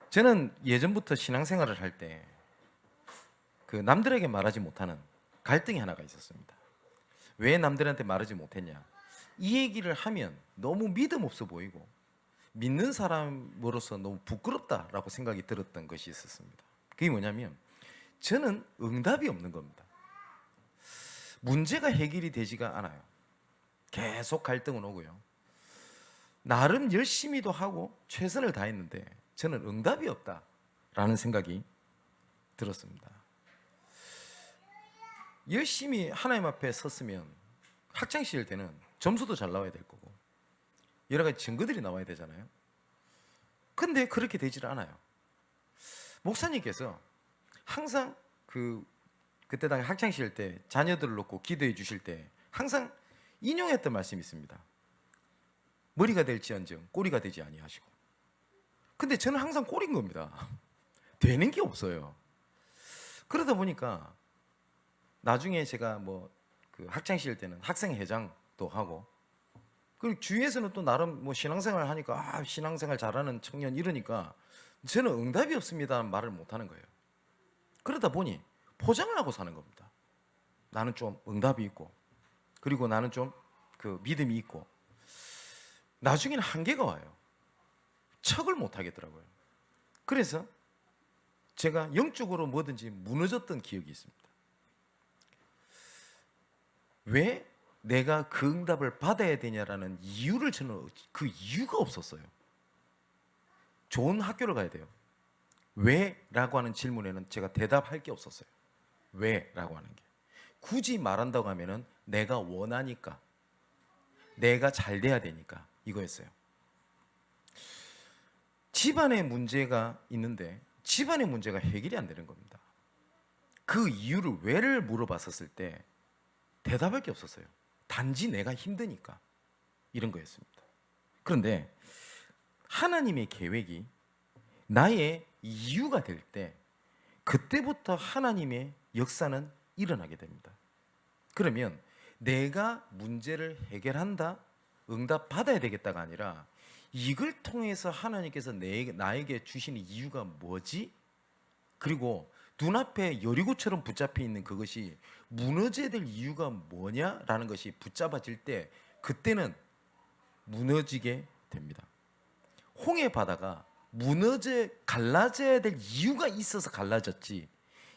저는 예전부터 신앙생활을 할 때 그 남들에게 말하지 못하는 갈등이 하나가 있었습니다. 왜 남들한테 말하지 못했냐? 이 얘기를 하면 너무 믿음 없어 보이고 믿는 사람으로서 너무 부끄럽다라고 생각이 들었던 것이 있었습니다. 그게 뭐냐면 저는 응답이 없는 겁니다. 문제가 해결이 되지가 않아요. 계속 갈등은 오고요. 나름 열심히도 하고 최선을 다했는데 저는 응답이 없다라는 생각이 들었습니다. 열심히 하나님 앞에 섰으면 학창시절 때는 점수도 잘 나와야 될 거고 여러 가지 증거들이 나와야 되잖아요. 근데 그렇게 되질 않아요. 목사님께서 항상 그때 당시 학창시절 때 자녀들을 놓고 기도해 주실 때 항상 인용했던 말씀이 있습니다. 머리가 될지언정 꼬리가 되지 아니하시고. 근데 저는 항상 꼴인 겁니다. 되는 게 없어요. 그러다 보니까 나중에 제가 그 학창시절 때는 학생회장도 하고 그리고 주위에서는 또 나름 신앙생활 하니까 신앙생활 잘하는 청년 이러니까 저는 응답이 없습니다라는 말을 못하는 거예요. 그러다 보니 포장을 하고 사는 겁니다. 나는 좀 응답이 있고 그리고 나는 좀 그 믿음이 있고 나중에는 한계가 와요. 척을 못 하겠더라고요. 그래서 제가 영적으로 뭐든지 무너졌던 기억이 있습니다. 왜 내가 그 응답을 받아야 되냐라는 이유를 저는 그 이유가 없었어요. 좋은 학교를 가야 돼요. 왜? 라고 하는 질문에는 제가 대답할 게 없었어요. 왜? 라고 하는 게. 굳이 말한다고 하면은 내가 원하니까, 내가 잘 돼야 되니까 이거였어요. 집안에 문제가 있는데 집안의 문제가 해결이 안 되는 겁니다. 그 이유를 왜를 물어봤었을 때 대답할 게 없었어요. 단지 내가 힘드니까 이런 거였습니다. 그런데 하나님의 계획이 나의 이유가 될 때 그때부터 하나님의 역사는 일어나게 됩니다. 그러면 내가 문제를 해결한다, 응답 받아야 되겠다가 아니라 이걸 통해서 하나님께서 나에게 주시는 이유가 뭐지? 그리고 눈앞에 여리고처럼 붙잡혀 있는 그것이 무너져야 될 이유가 뭐냐라는 것이 붙잡아질 때 그때는 무너지게 됩니다. 홍해 바다가 갈라져야 될 이유가 있어서 갈라졌지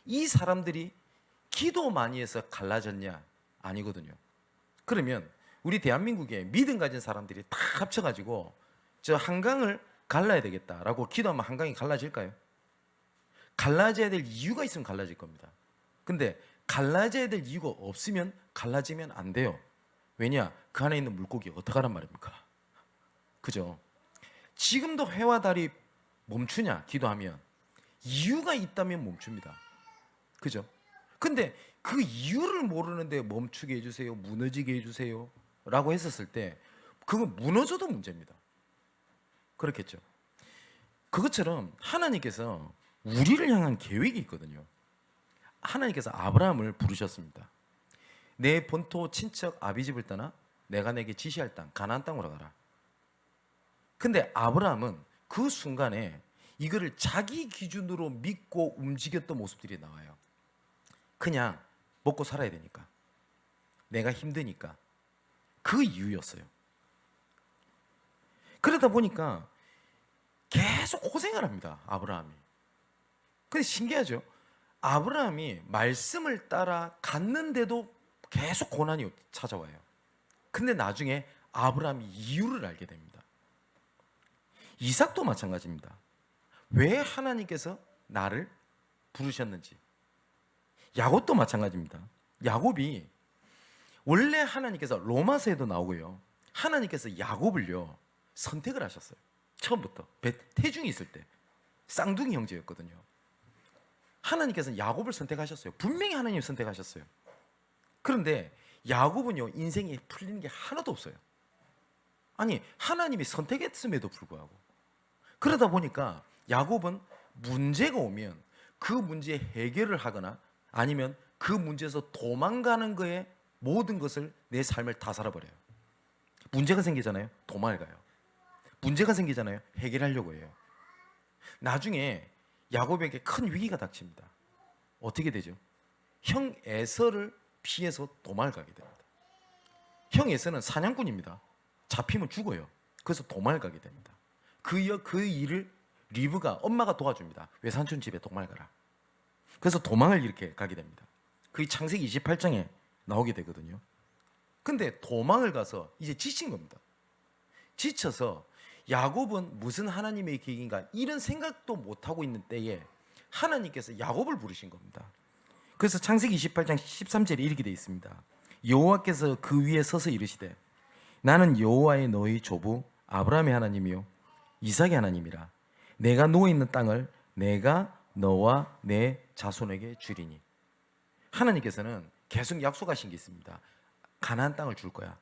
이 사람들이 기도 많이 해서 갈라졌냐? 아니거든요. 그러면 우리 대한민국에 믿음 가진 사람들이 다 합쳐가지고 저 한강을 갈라야 되겠다라고 기도하면 한강이 갈라질까요? 갈라져야 될 이유가 있으면 갈라질 겁니다. 근데 갈라져야 될 이유가 없으면 갈라지면 안 돼요. 왜냐? 그 안에 있는 물고기 어떡하란 말입니까? 그죠? 지금도 해와 달이 멈추냐? 기도하면 이유가 있다면 멈춥니다. 그죠? 근데 그 이유를 모르는데 멈추게 해주세요, 무너지게 해주세요 라고 했었을 때 그건 무너져도 문제입니다. 그렇겠죠? 그것처럼 하나님께서 우리를 향한 계획이 있거든요. 하나님께서 아브라함을 부르셨습니다. 내 본토 친척 아비집을 떠나 내가 내게 지시할 땅 가나안 땅으로 가라. 근데 아브라함은 그 순간에 이거를 자기 기준으로 믿고 움직였던 모습들이 나와요. 그냥 먹고 살아야 되니까, 내가 힘드니까, 그 이유였어요. 그러다 보니까 계속 고생을 합니다, 아브라함이. 근데 신기하죠? 아브라함이 말씀을 따라 갔는데도 계속 고난이 찾아와요. 근데 나중에 아브라함이 이유를 알게 됩니다. 이삭도 마찬가지입니다. 왜 하나님께서 나를 부르셨는지. 야곱도 마찬가지입니다. 야곱이 원래 하나님께서 로마서에도 나오고요, 하나님께서 야곱을요 선택을 하셨어요. 처음부터 태중이 있을 때 쌍둥이 형제였거든요. 하나님께서 야곱을 선택하셨어요. 분명히 하나님 선택하셨어요. 그런데 야곱은요 인생에 풀리는 게 하나도 없어요. 아니 하나님이 선택했음에도 불구하고. 그러다 보니까 야곱은 문제가 오면 그 문제의 해결을 하거나 아니면 그 문제에서 도망가는 거에 모든 것을 내 삶을 다 살아버려요. 문제가 생기잖아요. 도망을 가요. 문제가 생기잖아요. 해결하려고 해요. 나중에 야곱에게 큰 위기가 닥칩니다. 어떻게 되죠? 형 에서를 피해서 도망을 가게 됩니다. 형 에서는 사냥꾼입니다. 잡히면 죽어요. 그래서 도망을 가게 됩니다. 그 일을 리브가 엄마가 도와줍니다. 외삼촌 집에 도망을 가라. 그래서 도망을 이렇게 가게 됩니다. 그게 창세기 28장에 나오게 되거든요. 근데 도망을 가서 이제 지친 겁니다. 지쳐서 야곱은 무슨 하나님의 계획인가 이런 생각도 못하고 있는 때에 하나님께서 야곱을 부르신 겁니다. 그래서 창세기 28장 13절에 이렇게 되어 있습니다. 여호와께서 그 위에 서서 이르시되 나는 여호와의 너희 조부 아브라함의 하나님이요 이삭의 하나님이라. 내가 누워있는 땅을 내가 너와 내 자손에게 주리니. 하나님께서는 계속 약속하신 게 있습니다. 가나안 땅을 줄 거야.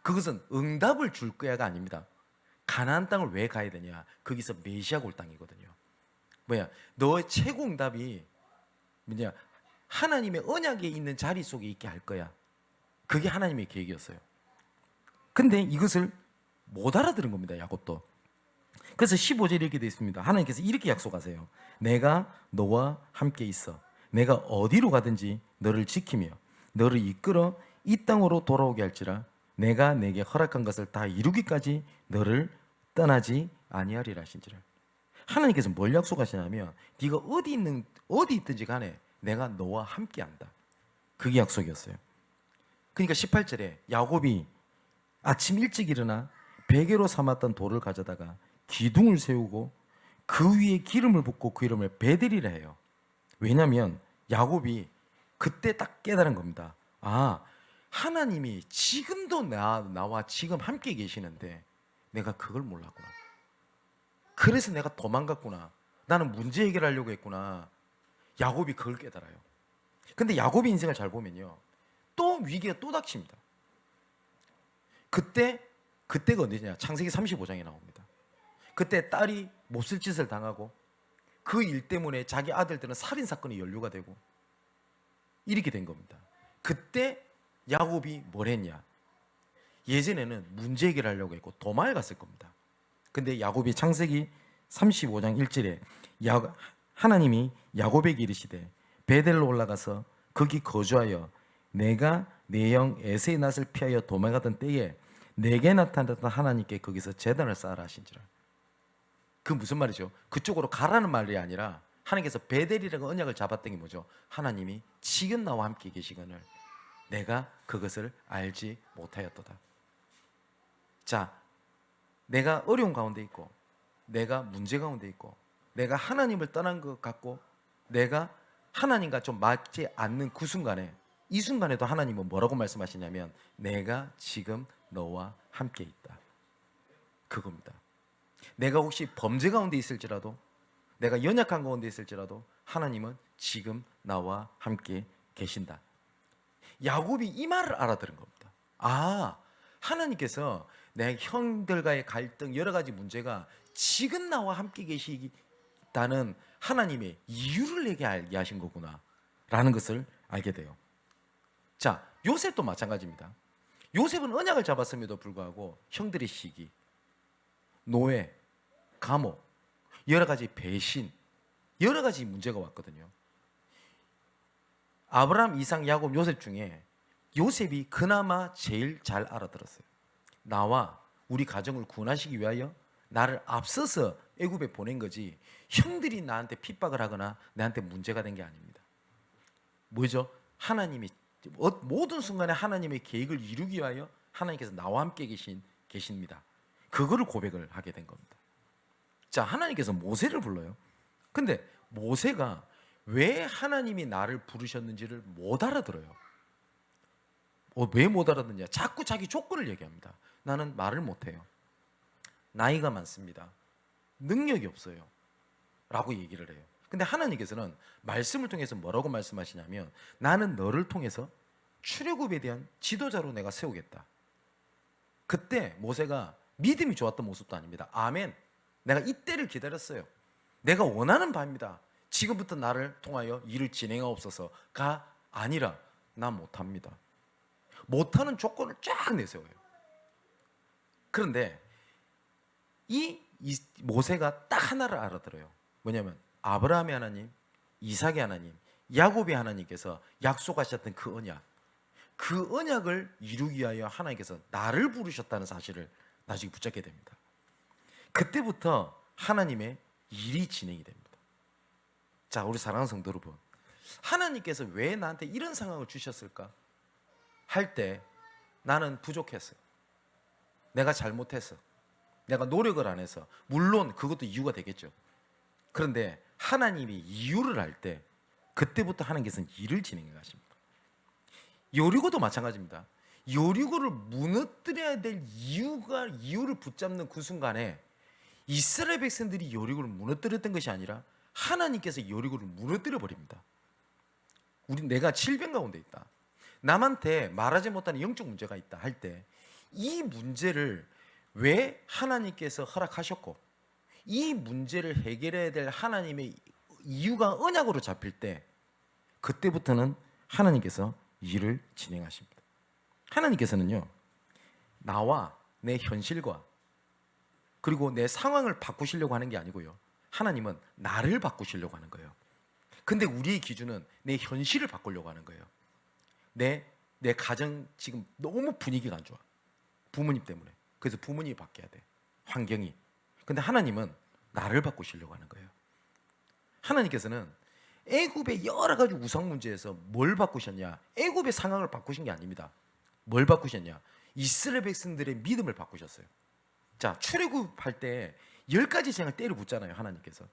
그것은 응답을 줄 거야가 아닙니다. 가나안 땅을 왜 가야 되냐? 거기서 메시아가 올 땅이거든요. 뭐야? 너의 최고 응답이 뭐냐? 하나님의 언약에 있는 자리 속에 있게 할 거야. 그게 하나님의 계획이었어요. 근데 이것을 못 알아들은 겁니다. 야곱도. 그래서 15절에 이렇게 되어 있습니다. 하나님께서 이렇게 약속하세요. 내가 너와 함께 있어. 내가 어디로 가든지 너를 지키며 너를 이끌어 이 땅으로 돌아오게 할지라. 내가 내게 허락한 것을 다 이루기까지 너를 떠나지 아니하리라 하신지라. 하나님께서 뭘 약속하시냐면 네가 어디 있든지 간에 내가 너와 함께한다. 그게 약속이었어요. 그러니까 18절에 야곱이 아침 일찍 일어나 베개로 삼았던 돌을 가져다가 기둥을 세우고 그 위에 기름을 붓고 그 이름을 베델이라 해요. 왜냐하면 야곱이 그때 딱 깨달은 겁니다. 아, 하나님이 지금도 나와 지금 함께 계시는데 내가 그걸 몰랐구나. 그래서 내가 도망갔구나. 나는 문제 해결하려고 했구나. 야곱이 그걸 깨달아요. 근데 야곱의 인생을 잘 보면요, 또 위기가 또 닥칩니다. 그때가 언제냐? 창세기 35장에 나옵니다. 그때 딸이 못쓸 짓을 당하고 그 일 때문에 자기 아들들은 살인 사건이 연루가 되고 이렇게 된 겁니다. 그때 야곱이 뭘 했냐? 예전에는 문제 해결하려고 했고 도망을 갔을 겁니다. 근데 야곱이 창세기 35장 1절에 하나님이 야곱에게 이르시되 베델로 올라가서 거기 거주하여 내가 내 형 에서의 낯을 피하여 도망가던 때에 내게 나타났던 하나님께 거기서 제단을 쌓으라 하신지라. 그 무슨 말이죠? 그쪽으로 가라는 말이 아니라 하나님께서 베델이라고 언약을 잡았던 게 뭐죠? 하나님이 지금 나와 함께 계시거늘 내가 그것을 알지 못하였도다. 자, 내가 어려운 가운데 있고 내가 문제 가운데 있고 내가 하나님을 떠난 것 같고 내가 하나님과 좀 맞지 않는 그 순간에, 이 순간에도 하나님은 뭐라고 말씀하시냐면 내가 지금 너와 함께 있다. 그겁니다. 내가 혹시 범죄 가운데 있을지라도 내가 연약한 가운데 있을지라도 하나님은 지금 나와 함께 계신다. 야곱이 이 말을 알아들은 겁니다. 아, 하나님께서 내 형들과의 갈등 여러 가지 문제가 지금 나와 함께 계시다는 하나님의 이유를 내게 알게 하신 거구나 라는 것을 알게 돼요. 자, 요셉도 마찬가지입니다. 요셉은 언약을 잡았음에도 불구하고 형들의 시기, 노예, 감옥, 여러 가지 배신, 여러 가지 문제가 왔거든요. 아브라함, 이삭, 야곱, 요셉 중에 요셉이 그나마 제일 잘 알아들었어요. 나와 우리 가정을 구원하시기 위하여 나를 앞서서 애굽에 보낸 거지 형들이 나한테 핍박을 하거나 나한테 문제가 된 게 아닙니다. 뭐죠? 하나님이 모든 순간에 하나님의 계획을 이루기 위하여 하나님께서 나와 함께 계십니다. 그거를 고백을 하게 된 겁니다. 자, 하나님께서 모세를 불러요. 근데 모세가 왜 하나님이 나를 부르셨는지를 못 알아들어요. 왜 못 알아듣냐? 자꾸 자기 조건을 얘기합니다. 나는 말을 못해요. 나이가 많습니다. 능력이 없어요. 라고 얘기를 해요. 근데 하나님께서는 말씀을 통해서 뭐라고 말씀하시냐면 나는 너를 통해서 출애굽에 대한 지도자로 내가 세우겠다. 그때 모세가 믿음이 좋았던 모습도 아닙니다. 아멘. 내가 이때를 기다렸어요. 내가 원하는 바입니다. 지금부터 나를 통하여 일을 진행하옵소서가 아니라 나 못합니다. 못하는 조건을 쫙 내세워요. 그런데 이 모세가 딱 하나를 알아들어요. 뭐냐면 아브라함의 하나님, 이삭의 하나님, 야곱의 하나님께서 약속하셨던 그 언약, 그 언약을 이루기 위하여 하나님께서 나를 부르셨다는 사실을 나중에 붙잡게 됩니다. 그때부터 하나님의 일이 진행이 됩니다. 자, 우리 사랑하는 성도 여러분, 하나님께서 왜 나한테 이런 상황을 주셨을까? 할 때 나는 부족했어요. 내가 잘못했어. 내가 노력을 안 해서. 물론 그것도 이유가 되겠죠. 그런데 하나님이 이유를 알 때 그때부터 하나님께서는 일을 진행해 가십니다. 여리고도 마찬가지입니다. 여리고를 무너뜨려야 될 이유를 붙잡는 그 순간에 이스라엘 백성들이 여리고를 무너뜨렸던 것이 아니라 하나님께서 여리고를 무너뜨려 버립니다. 내가 질병 가운데 있다. 남한테 말하지 못하는 영적 문제가 있다 할 때 이 문제를 왜 하나님께서 허락하셨고 이 문제를 해결해야 될 하나님의 이유가 언약으로 잡힐 때 그때부터는 하나님께서 일을 진행하십니다. 하나님께서는요, 나와 내 현실과 그리고 내 상황을 바꾸시려고 하는 게 아니고요, 하나님은 나를 바꾸시려고 하는 거예요. 근데 우리의 기준은 내 현실을 바꾸려고 하는 거예요. 내 가정 지금 너무 분위기가 안 좋아. 부모님 때문에. 그래서 부모님이 바뀌어야 돼. 환경이. 근데 하나님은 나를 바꾸시려고 하는 거예요. 하나님께서는 애굽의 여러 가지 우상 문제에서 뭘 바꾸셨냐? 애굽의 상황을 바꾸신 게 아닙니다. 뭘 바꾸셨냐? 이스라엘 백성들의 믿음을 바꾸셨어요. 자, 출애굽할 때 10가지 재앙을 때려 붙잖아요, 하나님께서.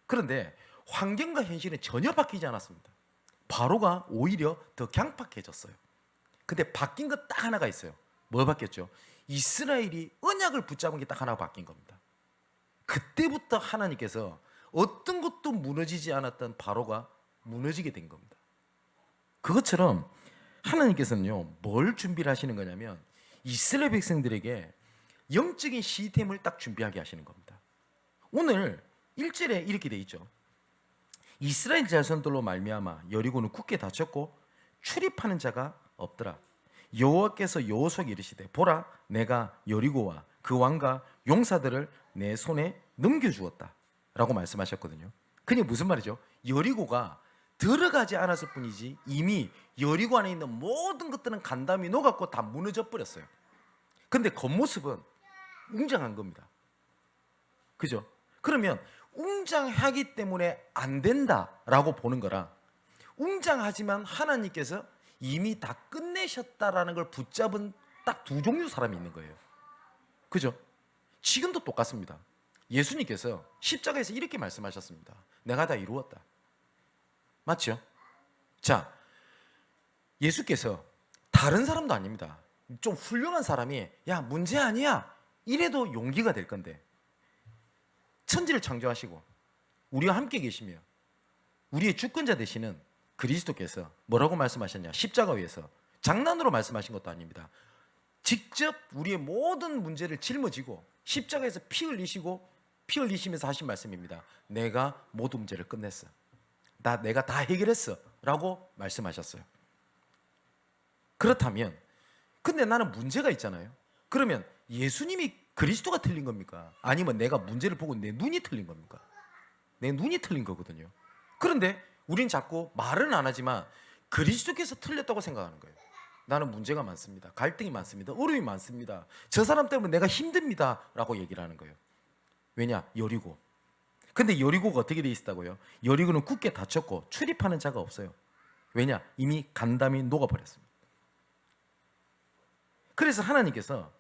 그런데 환경과 현실은 전혀 바뀌지 않았습니다. 바로가 오히려 더 강팍해졌어요. 근데 바뀐 것 딱 하나가 있어요. 뭐 바뀌었죠? 이스라엘이 언약을 붙잡은 게 딱 하나가 바뀐 겁니다. 그때부터 하나님께서 어떤 것도 무너지지 않았던 바로가 무너지게 된 겁니다. 그것처럼 하나님께서는요, 뭘 준비를 하시는 거냐면 이스라엘 백성들에게 영적인 시스템을 딱 준비하게 하시는 겁니다. 오늘 1절에 이렇게 돼 있죠. 이스라엘 자손들로 말미암아 여리고는 굳게 닫혔고 출입하는 자가 없더라. 여호와께서 여호수아에게 이르시되 보라, 내가 여리고와 그 왕과 용사들을 내 손에 넘겨주었다 라고 말씀하셨거든요. 그게 무슨 말이죠? 여리고가 들어가지 않았을 뿐이지 이미 여리고 안에 있는 모든 것들은 간담이 녹았고 다 무너져 버렸어요. 근데 겉모습은 웅장한 겁니다. 그죠? 그러면 웅장하기 때문에 안 된다라고 보는 거랑 웅장하지만 하나님께서 이미 다 끝내셨다라는 걸 붙잡은 딱 두 종류 사람이 있는 거예요. 그죠? 지금도 똑같습니다. 예수님께서 십자가에서 이렇게 말씀하셨습니다. 내가 다 이루었다. 맞죠? 자, 예수께서 다른 사람도 아닙니다. 좀 훌륭한 사람이 야, 문제 아니야 이래도 용기가 될 건데 천지를 창조하시고 우리와 함께 계시며 우리의 주권자 되시는 그리스도께서 뭐라고 말씀하셨냐? 십자가 위에서 장난으로 말씀하신 것도 아닙니다. 직접 우리의 모든 문제를 짊어지고 십자가에서 피 흘리시면서 하신 말씀입니다. 내가 모든 문제를 끝냈어. 내가 다 해결했어 라고 말씀하셨어요. 그렇다면 근데 나는 문제가 있잖아요. 그러면 예수님이 그리스도가 틀린 겁니까? 아니면 내가 문제를 보고 내 눈이 틀린 겁니까? 내 눈이 틀린 거거든요. 그런데 우린 자꾸 말은 안 하지만 그리스도께서 틀렸다고 생각하는 거예요. 나는 문제가 많습니다. 갈등이 많습니다. 어려움이 많습니다. 저 사람 때문에 내가 힘듭니다 라고 얘기를 하는 거예요. 왜냐? 여리고. 근데 여리고가 어떻게 돼 있다고요? 여리고는 굳게 닫혔고 출입하는 자가 없어요. 왜냐? 이미 간담이 녹아버렸습니다. 그래서 하나님께서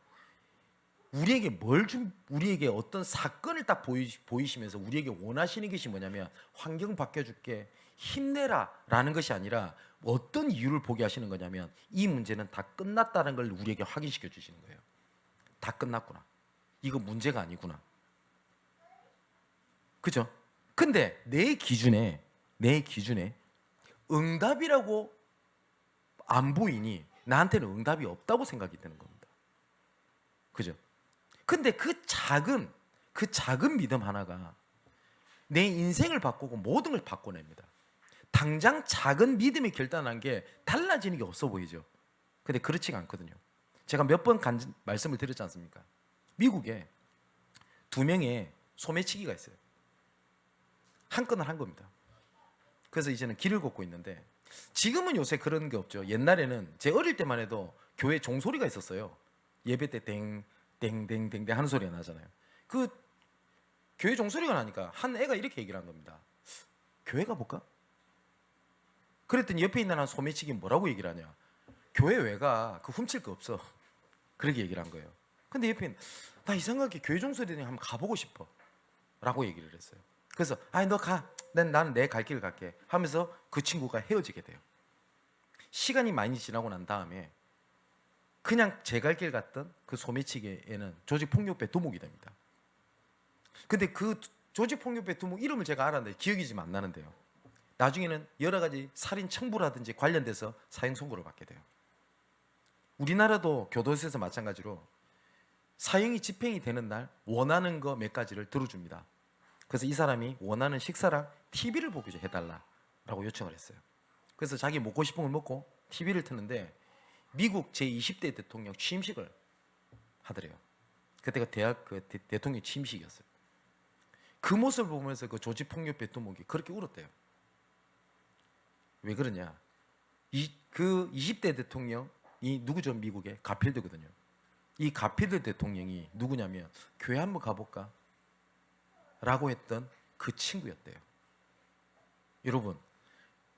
우리에게 어떤 사건을 딱 보이시면서 우리에게 원하시는 것이 뭐냐면 환경 바뀌어줄게, 힘내라 라는 것이 아니라 어떤 이유를 보게 하시는 거냐면 이 문제는 다 끝났다는 걸 우리에게 확인시켜 주시는 거예요. 다 끝났구나. 이거 문제가 아니구나. 그죠? 근데 내 기준에 응답이라고 안 보이니 나한테는 응답이 없다고 생각이 드는 겁니다. 그죠? 근데 그 작은 믿음 하나가 내 인생을 바꾸고 모든 걸 바꿔냅니다. 당장 작은 믿음이 결단한 게 달라지는 게 없어 보이죠. 근데 그렇지가 않거든요. 제가 몇 번 말씀을 드렸지 않습니까? 미국에 두 명의 소매치기가 있어요. 한 건을 한 겁니다. 그래서 이제는 길을 걷고 있는데, 지금은 요새 그런 게 없죠. 옛날에는 제 어릴 때만 해도 교회 종소리가 있었어요. 예배 때 땡땡땡땡 하는 소리가 나잖아요. 그 교회 종소리가 나니까 한 애가 이렇게 얘기를 한 겁니다. 교회 가볼까? 그랬더니 옆에 있는 한 소매치기 뭐라고 얘기를 하냐? 교회 외가 그 훔칠 거 없어. 그렇게 얘기를 한 거예요. 근데 옆에 있는, 나 이상하게 교회 종소리니 한번 가보고 싶어 라고 얘기를 했어요. 그래서 아니 너 가, 나는 내 갈 길을 갈게 하면서 그 친구가 헤어지게 돼요. 시간이 많이 지나고 난 다음에 그냥 제 갈 길 갔던 그 소매치기에는 조직폭력배 두목이 됩니다. 근데 그 조직폭력배 두목 이름을 제가 알았는데 기억이 지금 안 나는데요, 나중에는 여러 가지 살인 청부라든지 관련돼서 사형 선고를 받게 돼요. 우리나라도 교도소에서 마찬가지로 사형이 집행이 되는 날 원하는 거 몇 가지를 들어줍니다. 그래서 이 사람이 원하는 식사랑 TV를 보기 해달라라고 요청을 했어요. 그래서 자기 먹고 싶은 걸 먹고 TV를 트는데 미국 제20대 대통령 취임식을 하더래요. 그때가 대통령 취임식이었어요. 그 모습을 보면서 그 조직폭력배 두목이 그렇게 울었대요. 왜 그러냐? 그 20대 대통령이 누구죠? 미국의 가필드거든요. 이 가필드 대통령이 누구냐면 교회 한번 가볼까? 라고 했던 그 친구였대요. 여러분,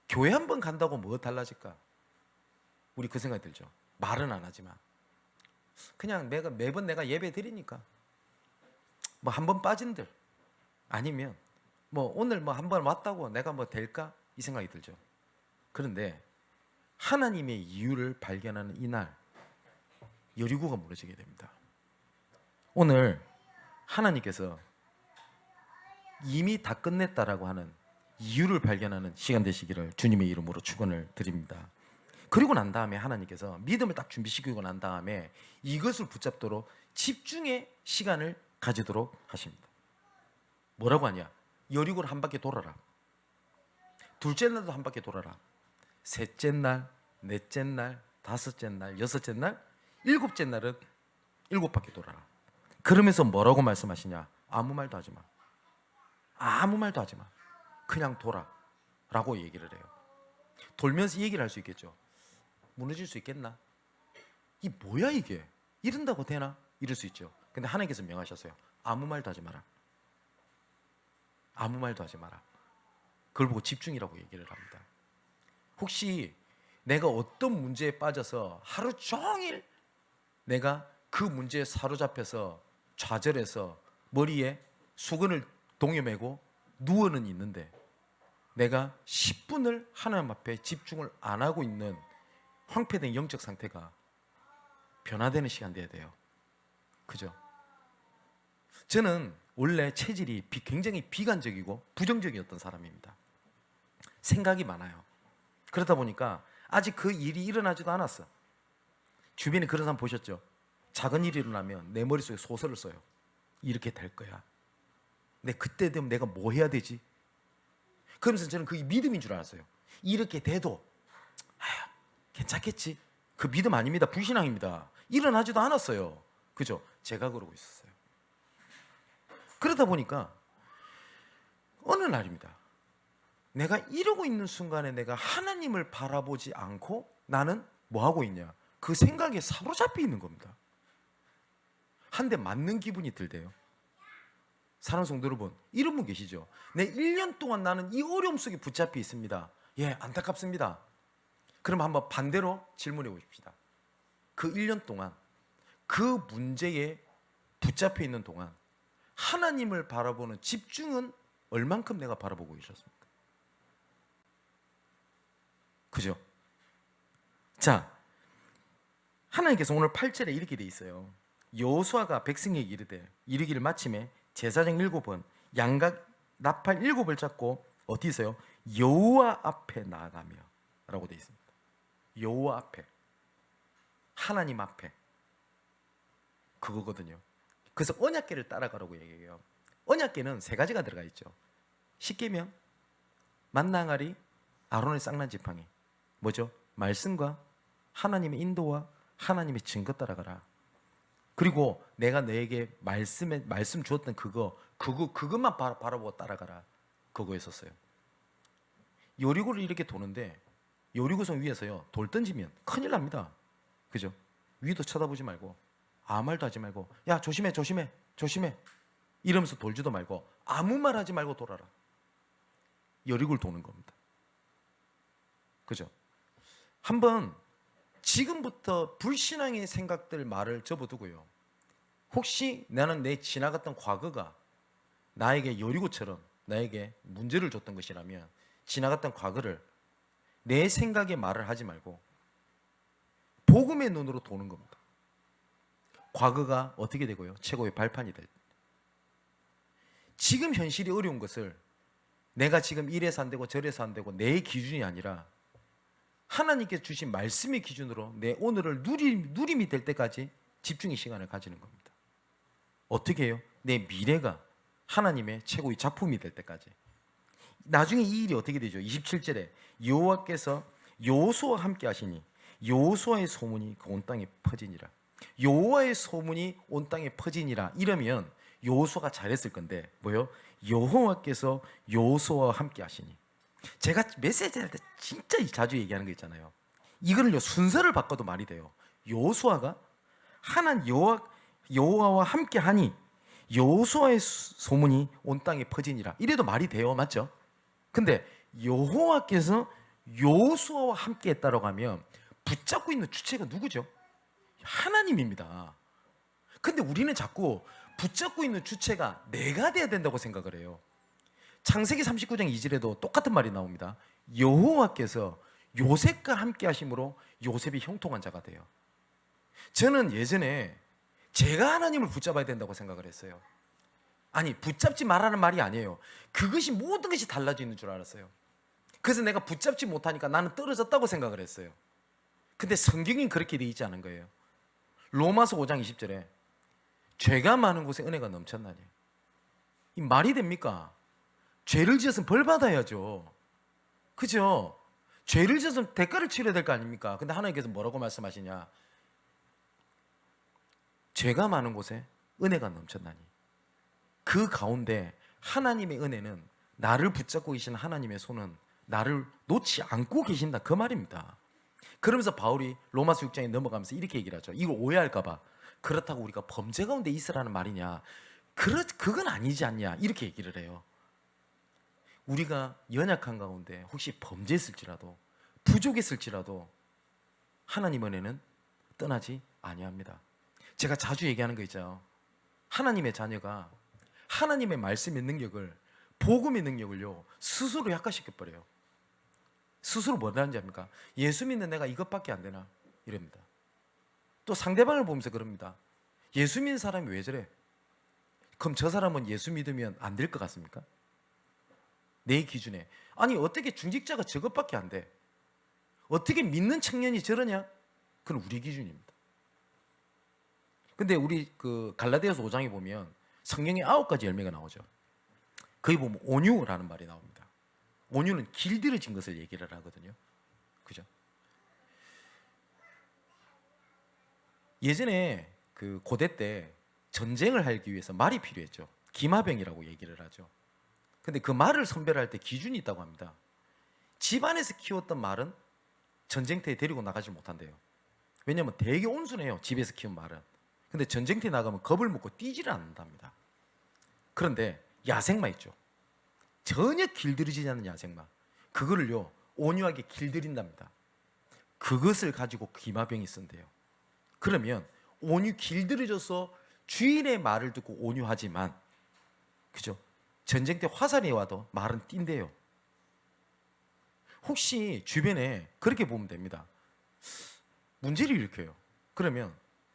교회 한번 간다고 뭐 달라질까? 우리 그 생각이 들죠. 말은 안 하지만 그냥 매번 내가 예배 드리니까 뭐 한 번 빠진들, 아니면 뭐 오늘 뭐 한 번 왔다고 내가 뭐 될까? 이 생각이 들죠. 그런데 하나님의 이유를 발견하는 이날 여리고가 무너지게 됩니다. 오늘 하나님께서 이미 다 끝냈다라고 하는 이유를 발견하는 시간 되시기를 주님의 이름으로 축원을 드립니다. 그리고 난 다음에 하나님께서 믿음을 딱 준비시키고 난 다음에 이것을 붙잡도록 집중의 시간을 가지도록 하십니다. 뭐라고 하냐? 여리고를 한 바퀴 돌아라. 둘째 날도 한 바퀴 돌아라. 셋째 날, 넷째 날, 다섯째 날, 여섯째 날, 일곱째 날은 7바퀴 돌아라. 그러면서 뭐라고 말씀하시냐? 아무 말도 하지 마. 아무 말도 하지 마. 그냥 돌아 라고 얘기를 해요. 돌면서 이 얘기를 할 수 있겠죠. 무너질 수 있겠나? 이 뭐야 이게? 이런다고 되나? 이럴 수 있죠. 근데 하나님께서 명하셨어요. 아무 말도 하지 마라. 아무 말도 하지 마라. 그걸 보고 집중이라고 얘기를 합니다. 혹시 내가 어떤 문제에 빠져서 하루 종일 내가 그 문제에 사로잡혀서 좌절해서 머리에 수건을 동여매고 누워는 있는데 내가 10분을 하나님 앞에 집중을 안 하고 있는 황폐된 영적 상태가 변화되는 시간 돼야 돼요. 그죠? 저는 원래 체질이 굉장히 비관적이고 부정적이었던 사람입니다. 생각이 많아요. 그러다 보니까 아직 그 일이 일어나지도 않았어. 주변에 그런 사람 보셨죠? 작은 일이 일어나면 내 머릿속에 소설을 써요. 이렇게 될 거야. 근데 그때 되면 내가 뭐 해야 되지? 그러면서 저는 그게 믿음인 줄 알았어요. 이렇게 돼도 괜찮겠지? 그 믿음 아닙니다. 불신앙입니다. 일어나지도 않았어요. 그죠? 제가 그러고 있었어요. 그러다 보니까 어느 날입니다. 내가 이러고 있는 순간에 내가 하나님을 바라보지 않고 나는 뭐 하고 있냐? 그 생각에 사로잡혀 있는 겁니다. 한 대 맞는 기분이 들대요. 사랑하는 성도 여러분, 이런 분 계시죠? 내 1년 동안 나는 이 어려움 속에 붙잡혀 있습니다. 예, 안타깝습니다. 그럼 한번 반대로 질문해 보십시다. 그 1년 동안 그 문제에 붙잡혀 있는 동안 하나님을 바라보는 집중은 얼만큼 내가 바라보고 계셨습니까? 그죠? 자, 하나님께서 오늘 8절에 이렇게 돼 있어요. 여호수아가 백성에게 이르기를 마침에 제사장 7은 양각 나팔 7을 잡고 어디 있어요? 여호와 앞에 나아가며 라고 돼 있습니다. 여호와 앞에, 하나님 앞에, 그거거든요. 그래서 언약궤를 따라가라고 얘기해요. 언약궤는 3가지가 들어가 있죠. 십계명, 만나가리, 아론의 쌍난 지팡이. 뭐죠? 말씀과 하나님의 인도와 하나님의 증거 따라가라. 그리고 내가 너에게 말씀 주었던 그것만 바라보고 따라가라. 그거였었어요. 여리고를 이렇게 도는데 여리고성 위에서요 돌 던지면 큰일 납니다. 그죠? 위도 쳐다보지 말고 아무 말도 하지 말고 야 조심해 조심해 조심해 이러면서 돌지도 말고 아무 말 하지 말고 돌아라. 여리고를 도는 겁니다. 그죠? 한번 지금부터 불신앙의 생각들 말을 접어두고요. 혹시 나는 내 지나갔던 과거가 나에게 여리고처럼 나에게 문제를 줬던 것이라면 지나갔던 과거를 내 생각에 말을 하지 말고 복음의 눈으로 도는 겁니다. 과거가 어떻게 되고요? 최고의 발판이 될 때. 지금 현실이 어려운 것을 내가 지금 이래서 안 되고 저래서 안 되고 내 기준이 아니라 하나님께 주신 말씀의 기준으로 내 오늘을 누림이 될 때까지 집중의 시간을 가지는 겁니다. 어떻게 해요? 내 미래가 하나님의 최고의 작품이 될 때까지. 나중에 이 일이 어떻게 되죠? 27절에 여호와께서 여호수아와 함께 하시니 여호수아의 소문이 온 땅에 퍼지니라. 여호와의 소문이 온 땅에 퍼지니라. 이러면 여호수아가 잘했을 건데 뭐요? 여호와께서 여호수아와 함께 하시니. 제가 메시지 할 때 진짜 자주 얘기하는 거 있잖아요. 이거를요 순서를 바꿔도 말이 돼요. 여호수아가 하나님 여호와와 함께 하니 여호수아의 소문이 온 땅에 퍼지니라. 이래도 말이 돼요. 맞죠? 근데 여호와께서 여호수아와 함께 했다라고 하면 붙잡고 있는 주체가 누구죠? 하나님입니다. 근데 우리는 자꾸 붙잡고 있는 주체가 내가 돼야 된다고 생각을 해요. 창세기 39장 2절에도 똑같은 말이 나옵니다. 여호와께서 요셉과 함께 하심으로 요셉이 형통한 자가 돼요. 저는 예전에 제가 하나님을 붙잡아야 된다고 생각을 했어요. 아니 붙잡지 말라는 말이 아니에요. 그것이 모든 것이 달라지는 줄 알았어요. 그래서 내가 붙잡지 못하니까 나는 떨어졌다고 생각을 했어요. 근데 성경은 그렇게 되어 있지 않은 거예요. 로마서 5장 20절에 죄가 많은 곳에 은혜가 넘쳤나니. 이 말이 됩니까? 죄를 지었으면 벌 받아야죠. 그죠? 죄를 지었으면 대가를 치러야 될 거 아닙니까? 근데 하나님께서 뭐라고 말씀하시냐? 죄가 많은 곳에 은혜가 넘쳤나니. 그 가운데 하나님의 은혜는 나를 붙잡고 계신 하나님의 손은 나를 놓지 않고 계신다. 그 말입니다. 그러면서 바울이 로마서 6장에 넘어가면서 이렇게 얘기를 하죠. 이걸 오해할까 봐. 그렇다고 우리가 범죄 가운데 있으라는 말이냐? 그건 아니지 않냐? 이렇게 얘기를 해요. 우리가 연약한 가운데 혹시 범죄했을지라도 부족했을지라도 하나님 은혜는 떠나지 아니합니다. 제가 자주 얘기하는 거 있죠. 하나님의 자녀가 하나님의 말씀의 능력을 복음의 능력을요 스스로 약화시켜버려요. 스스로 뭐라는지 압니까? 예수 믿는 내가 이것밖에 안 되나? 이럽니다. 또 상대방을 보면서 그럽니다. 예수 믿는 사람이 왜 저래? 그럼 저 사람은 예수 믿으면 안 될 것 같습니까? 내 기준에. 아니 어떻게 중직자가 저것밖에 안 돼? 어떻게 믿는 청년이 저러냐? 그건 우리 기준입니다. 근데 우리 그 갈라디아서 5장에 보면 성경에 9가지 열매가 나오죠. 거기 보면 온유라는 말이 나옵니다. 온유는 길들여진 것을 얘기를 하거든요. 그죠? 예전에 그 고대 때 전쟁을 하기 위해서 말이 필요했죠. 기마병이라고 얘기를 하죠. 근데 그 말을 선별할 때 기준이 있다고 합니다. 집안에서 키웠던 말은 전쟁터에 데리고 나가지 못한대요. 왜냐하면 되게 온순해요. 집에서 키운 말은. 근데 전쟁터에 나가면 겁을 먹고 뛰지를 않는답니다. 그런데 야생마 있죠. 전혀 길들이지 않는 야생마. 그거를요 온유하게 길들인답니다. 그것을 가지고 기마병이 쓴대요. 그러면 온유 길들여져서 주인의 말을 듣고 온유하지만, 그죠? 전쟁 때 화살이 와도 말은 뛴대요. 혹시 주변에 그렇게 보면 됩니다. 문제를 일으켜요. 그러면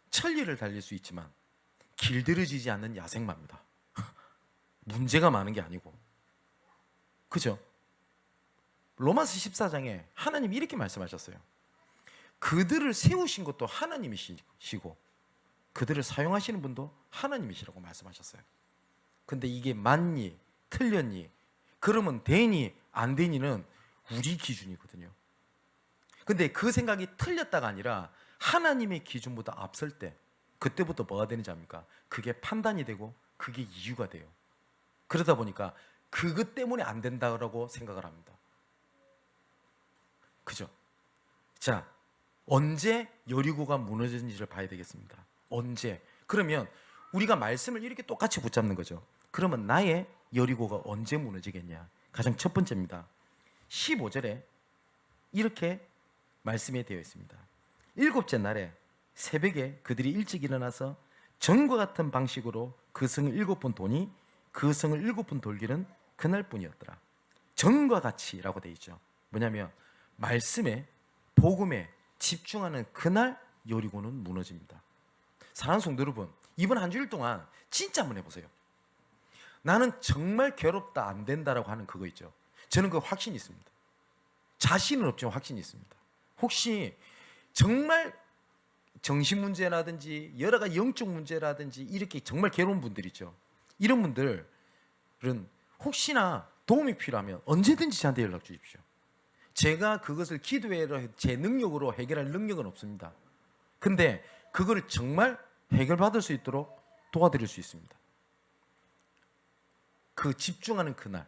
천리를 달릴 수 있지만 길들여지지 않는 야생마입니다. 문제가 많은 게 아니고. 그죠? 로마서 14장에 하나님이 이렇게 말씀하셨어요. 그들을 세우신 것도 하나님이시고 그들을 사용하시는 분도 하나님이시라고 말씀하셨어요. 근데 이게 맞니 틀렸니 그러면 되니 안 되니는 우리 기준이거든요. 근데 그 생각이 틀렸다가 아니라 하나님의 기준보다 앞설 때 그때부터 뭐가 되는지 압니까? 그게 판단이 되고 그게 이유가 돼요. 그러다 보니까 그것 때문에 안 된다고 생각을 합니다. 그죠? 자, 언제 여리고가 무너졌는지를 봐야 되겠습니다. 언제? 그러면 우리가 말씀을 이렇게 똑같이 붙잡는 거죠. 그러면 나의 여리고가 언제 무너지겠냐? 가장 첫 번째입니다. 15절에 이렇게 말씀이 되어 있습니다. 일곱째 날에 새벽에 그들이 일찍 일어나서 전과 같은 방식으로 그 성을 7번 도니 그 성을 7번 돌기는 그날뿐이었더라. 전과 같이라고 되어 있죠. 뭐냐면 말씀에 복음에 집중하는 그날 여리고는 무너집니다. 사랑하는 성도 여러분, 이번 한 주일 동안 진짜 한번 해보세요. 나는 정말 괴롭다, 안 된다라고 하는 그거 있죠. 저는 그 확신이 있습니다. 자신은 없지만 확신이 있습니다. 혹시 정말 정신 문제라든지 여러 가지 영적 문제라든지 이렇게 정말 괴로운 분들 있죠. 이런 분들은 혹시나 도움이 필요하면 언제든지 저한테 연락 주십시오. 제가 그것을 기도해로 제 능력으로 해결할 능력은 없습니다. 근데 그거를 정말 해결받을 수 있도록 도와드릴 수 있습니다. 그 집중하는 그날,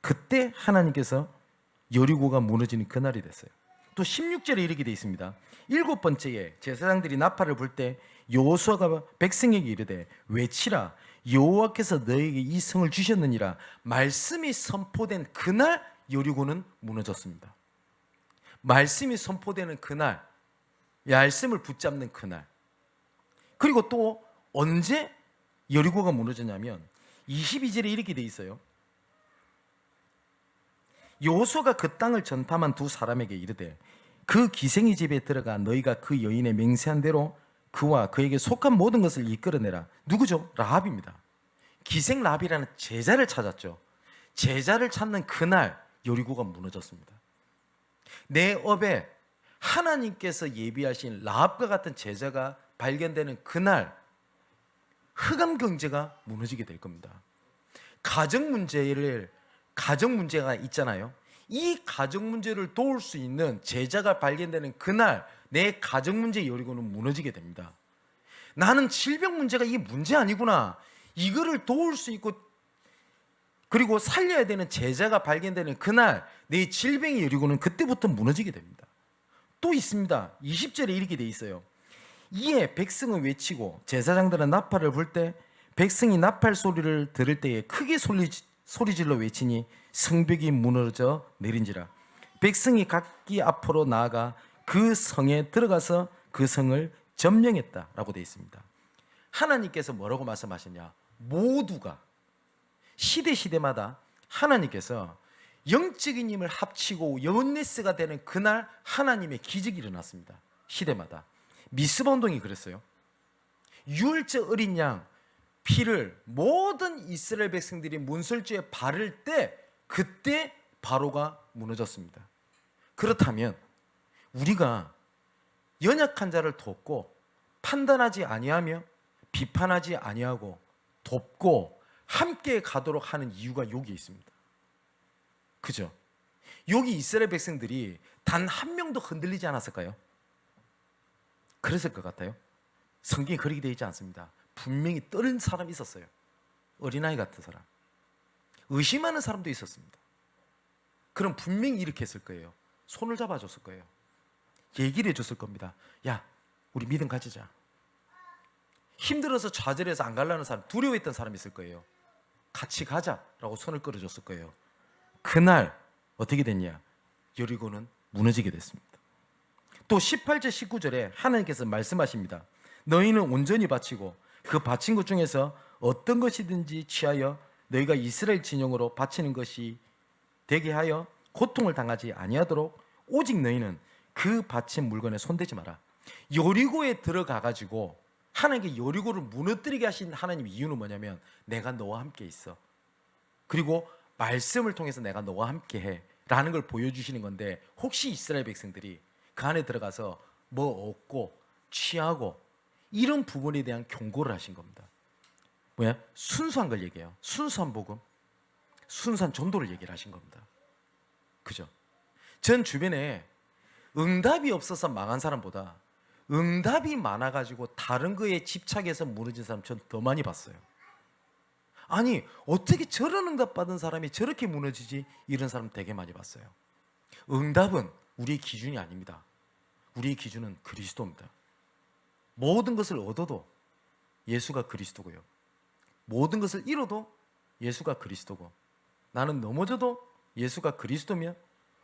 그때 하나님께서 여리고가 무너지는 그날이 됐어요. 또 16절에 이렇게 되어 있습니다. 7번째에 제사장들이 나팔을 불 때 여호수아가 백성에게 이르되 외치라, 여호와께서 너에게 이 성을 주셨느니라. 말씀이 선포된 그날 여리고는 무너졌습니다. 말씀이 선포되는 그날, 말씀을 붙잡는 그날. 그리고 또 언제 여리고가 무너졌냐면 22절에 이렇게 돼 있어요. 여호수아가 그 땅을 전탐한 두 사람에게 이르되 그 기생의 집에 들어가 너희가 그 여인의 맹세한 대로 그와 그에게 속한 모든 것을 이끌어내라. 누구죠? 라합입니다. 기생 라합이라는 제자를 찾았죠. 제자를 찾는 그날 여리고가 무너졌습니다. 내 업에 하나님께서 예비하신 라합과 같은 제자가 발견되는 그날 흑암 경제가 무너지게 될 겁니다. 가정 문제가 있잖아요. 이 가정 문제를 도울 수 있는 제자가 발견되는 그날 내 가정 문제 여리고는 무너지게 됩니다. 나는 질병 문제가 이게 문제 아니구나. 이거를 도울 수 있고 그리고 살려야 되는 제자가 발견되는 그날 내 질병의 여리고는 그때부터 무너지게 됩니다. 또 있습니다. 20절에 이렇게 돼 있어요. 이에 백성은 외치고 제사장들은 나팔을 불 때 백성이 나팔 소리를 들을 때에 크게 소리질러 외치니 성벽이 무너져 내린지라. 백성이 각기 앞으로 나아가 그 성에 들어가서 그 성을 점령했다라고 되어 있습니다. 하나님께서 뭐라고 말씀하셨냐? 모두가 시대마다 하나님께서 영적인 힘을 합치고 원네스가 되는 그날 하나님의 기적이 일어났습니다. 시대마다. 미스바 운동이 그랬어요. 유월절 어린 양 피를 모든 이스라엘 백성들이 문설주에 바를 때 그때 바로가 무너졌습니다. 그렇다면 우리가 연약한 자를 돕고 판단하지 아니하며 비판하지 아니하고 돕고 함께 가도록 하는 이유가 여기 있습니다. 그죠? 여기 이스라엘 백성들이 단 한 명도 흔들리지 않았을까요? 그랬을 것 같아요. 성경에 그렇게 되어 있지 않습니다. 분명히 떠는 사람이 있었어요. 어린아이 같은 사람. 의심하는 사람도 있었습니다. 그럼 분명히 이렇게 했을 거예요. 손을 잡아줬을 거예요. 얘기를 해줬을 겁니다. 야, 우리 믿음 가지자. 힘들어서 좌절해서 안 가려는 사람, 두려워했던 사람이 있을 거예요. 같이 가자라고 손을 끌어줬을 거예요. 그날 어떻게 됐냐? 여리고는 무너지게 됐습니다. 또 18절 19절에 하나님께서 말씀하십니다. 너희는 온전히 바치고 그 바친 것 중에서 어떤 것이든지 취하여 너희가 이스라엘 진영으로 바치는 것이 되게 하여 고통을 당하지 아니하도록 오직 너희는 그 바친 물건에 손대지 마라. 여리고에 들어가 가지고 하나님께 여리고를 무너뜨리게 하신 하나님의 이유는 뭐냐면 내가 너와 함께 있어. 그리고 말씀을 통해서 내가 너와 함께 해 라는 걸 보여주시는 건데 혹시 이스라엘 백성들이 그 안에 들어가서 뭐 얻고 취하고 이런 부분에 대한 경고를 하신 겁니다. 뭐야? 순수한 걸 얘기해요. 순수한 복음, 순수한 전도를 얘기를 하신 겁니다. 그죠? 전 주변에 응답이 없어서 망한 사람보다 응답이 많아가지고 다른 거에 집착해서 무너진 사람 전 더 많이 봤어요. 아니 어떻게 저런 응답 받은 사람이 저렇게 무너지지? 이런 사람 되게 많이 봤어요. 응답은 우리의 기준이 아닙니다. 우리의 기준은 그리스도입니다. 모든 것을 얻어도 예수가 그리스도고요. 모든 것을 잃어도 예수가 그리스도고, 나는 넘어져도 예수가 그리스도며,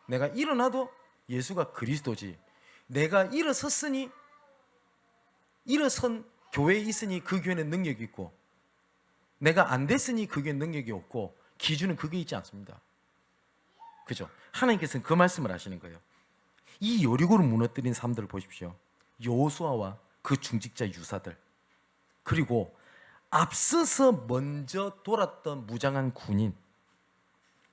내가 일어나도 예수가 그리스도지, 내가 일어선 교회에 있으니 그 교회는 능력이 있고, 내가 안 됐으니 그 교회는 능력이 없고, 기준은 그게 있지 않습니다. 그죠? 하나님께서는 그 말씀을 하시는 거예요. 이 여리고를 무너뜨린 사람들을 보십시오. 여호수아와 그 중직자 유사들, 그리고 앞서서 먼저 돌았던 무장한 군인,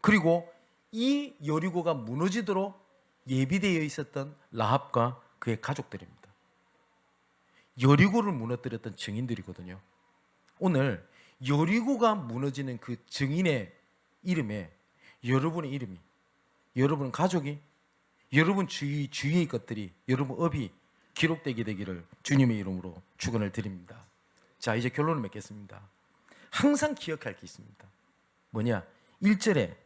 그리고 이 여리고가 무너지도록 예비되어 있었던 라합과 그의 가족들입니다. 여리고를 무너뜨렸던 증인들이거든요. 오늘 여리고가 무너지는 그 증인의 이름에 여러분의 이름이, 여러분 가족이, 여러분 주위의 것들이, 여러분 업이 기록되게 되기를 주님의 이름으로 축원을 드립니다. 자, 이제 결론을 맺겠습니다. 항상 기억할 게 있습니다. 뭐냐? 1절에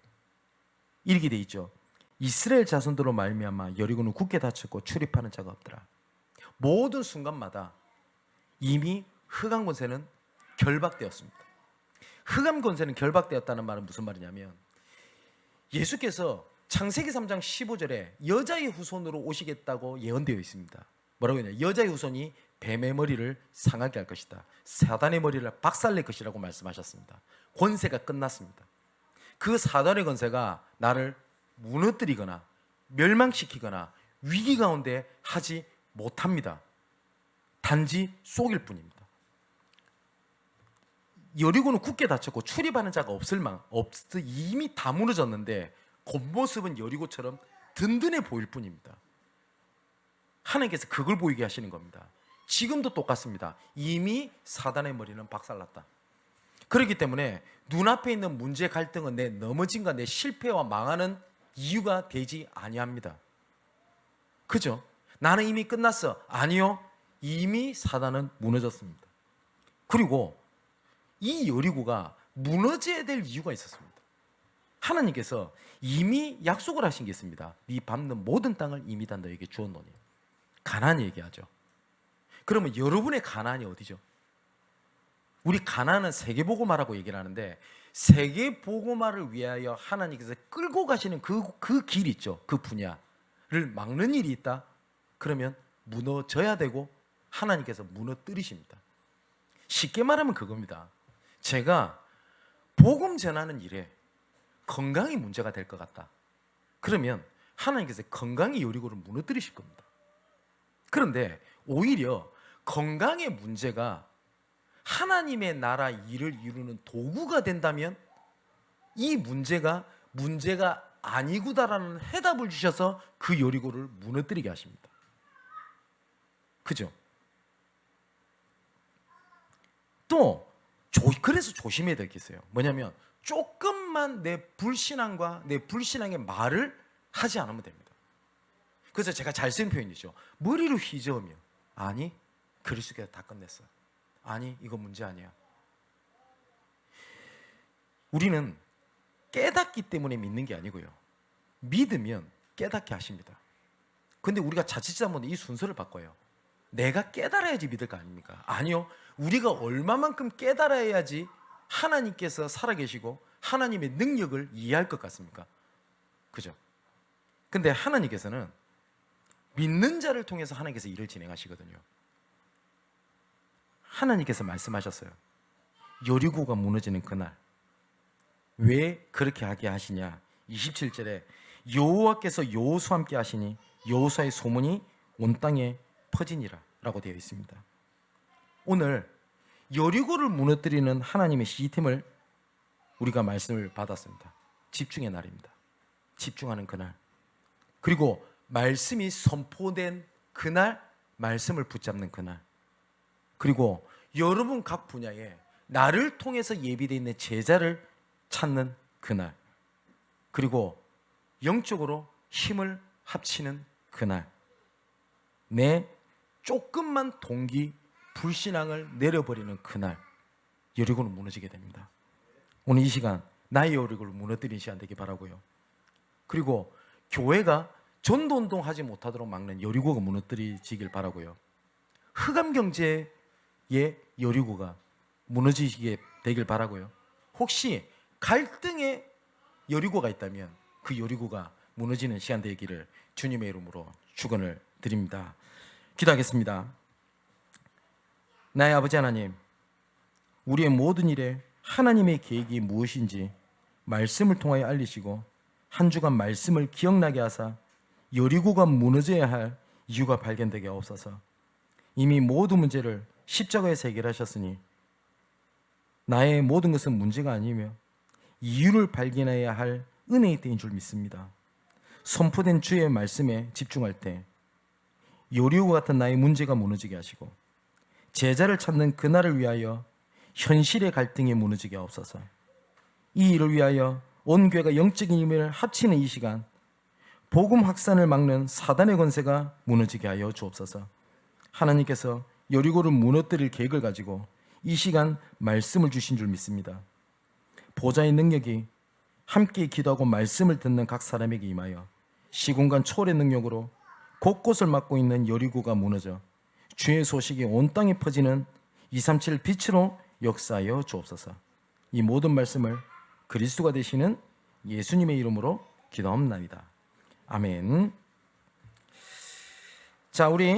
이렇게 돼 있죠. 이스라엘 자손들로 말미암아 여리고는 굳게 닫혔고 출입하는 자가 없더라. 모든 순간마다 이미 흑암 권세는 결박되었습니다. 흑암 권세는 결박되었다는 말은 무슨 말이냐면, 예수께서 창세기 3장 15절에 여자의 후손으로 오시겠다고 예언되어 있습니다. 뭐라고 했냐? 여자의 후손이 뱀의 머리를 상하게 할 것이다, 사단의 머리를 박살낼 것이라고 말씀하셨습니다. 권세가 끝났습니다. 그 사단의 권세가 나를 무너뜨리거나 멸망시키거나 위기 가운데 하지 못합니다. 단지 속일 뿐입니다. 여리고는 굳게 닫혔고 출입하는 자가 이미 다 무너졌는데 겉모습은 여리고처럼 든든해 보일 뿐입니다. 하나님께서 그걸 보이게 하시는 겁니다. 지금도 똑같습니다. 이미 사단의 머리는 박살났다. 그렇기 때문에 눈앞에 있는 문제, 갈등은 내 넘어짐과 내 실패와 망하는 이유가 되지 아니합니다. 그죠? 나는 이미 끝났어. 아니요, 이미 사단은 무너졌습니다. 그리고 이 여리고가 무너져야 될 이유가 있었습니다. 하나님께서 이미 약속을 하신 게 있습니다. 네 밟는 모든 땅을 이미 다 너에게 주었노니. 가나안 얘기하죠. 그러면 여러분의 가나안이 어디죠? 우리 가나안은 세계복음화라고 얘기를 하는데, 세계복음화를 위하여 하나님께서 끌고 가시는 그 길 있죠. 그 분야를 막는 일이 있다? 그러면 무너져야 되고 하나님께서 무너뜨리십니다. 쉽게 말하면 그겁니다. 제가 복음 전하는 일에 건강이 문제가 될 것 같다. 그러면 하나님께서 건강의 여리고를 무너뜨리실 겁니다. 그런데 오히려 건강의 문제가 하나님의 나라 일을 이루는 도구가 된다면 이 문제가 아니구다라는 해답을 주셔서 그 여리고를 무너뜨리게 하십니다. 그죠? 또 그래서 조심해야 될 게 있어요. 뭐냐면 조금만 내 불신앙과 내 불신앙의 말을 하지 않으면 됩니다. 그래서 제가 잘 쓴 표현이죠. 머리를 휘저으며, 아니 그리스도께서 다 끝냈어, 아니 이거 문제 아니야. 우리는 깨닫기 때문에 믿는 게 아니고요, 믿으면 깨닫게 하십니다. 근데 우리가 자칫 잘못하면 이 순서를 바꿔요. 내가 깨달아야지 믿을 거 아닙니까? 아니요, 우리가 얼마만큼 깨달아야지 하나님께서 살아계시고 하나님의 능력을 이해할 것 같습니까? 그죠? 근데 하나님께서는 믿는 자를 통해서 하나님께서 일을 진행하시거든요. 하나님께서 말씀하셨어요. 여리고가 무너지는 그날 왜 그렇게 하게 하시냐? 27절에 여호와께서 여호수아와 함께 하시니 여호수아의 소문이 온 땅에 퍼지니라 라고 되어 있습니다. 오늘 여리고를 무너뜨리는 하나님의 시스템을 우리가 말씀을 받았습니다. 집중의 날입니다. 집중하는 그날, 그리고 말씀이 선포된 그날, 말씀을 붙잡는 그날, 그리고 여러분 각 분야에 나를 통해서 예비되어 있는 제자를 찾는 그날, 그리고 영적으로 힘을 합치는 그날, 내 조금만 동기 불신앙을 내려버리는 그날 여리고는 무너지게 됩니다. 오늘 이 시간 나의 여리고를 무너뜨리는 시간 되길 바라고요. 그리고 교회가 전도운동 하지 못하도록 막는 여리고가 무너뜨리지길 바라고요. 흑암경제의 여리고가 무너지게 되길 바라고요. 혹시 갈등의 여리고가 있다면 그 여리고가 무너지는 시간 되기를 주님의 이름으로 축원을 드립니다. 기도하겠습니다. 나의 아버지 하나님, 우리의 모든 일에 하나님의 계획이 무엇인지 말씀을 통하여 알리시고 한 주간 말씀을 기억나게 하사 여리고가 무너져야 할 이유가 발견되게 하옵소서. 이미 모든 문제를 십자가에서 해결하셨으니 나의 모든 것은 문제가 아니며 이유를 발견해야 할 은혜의 때인 줄 믿습니다. 선포된 주의 말씀에 집중할 때 여리고 같은 나의 문제가 무너지게 하시고 제자를 찾는 그날을 위하여 현실의 갈등이 무너지게 하옵소서. 이 일을 위하여 온 교회가 영적인 힘을 합치는 이 시간 복음 확산을 막는 사단의 권세가 무너지게 하여 주옵소서. 하나님께서 여리고를 무너뜨릴 계획을 가지고 이 시간 말씀을 주신 줄 믿습니다. 보좌의 능력이 함께 기도하고 말씀을 듣는 각 사람에게 임하여 시공간 초월의 능력으로 곳곳을 막고 있는 여리고가 무너져 주의 소식이 온 땅에 퍼지는 237 빛으로 역사하여 주옵소서. 이 모든 말씀을 그리스도가 되시는 예수님의 이름으로 기도합니다. 아멘. 자, 우리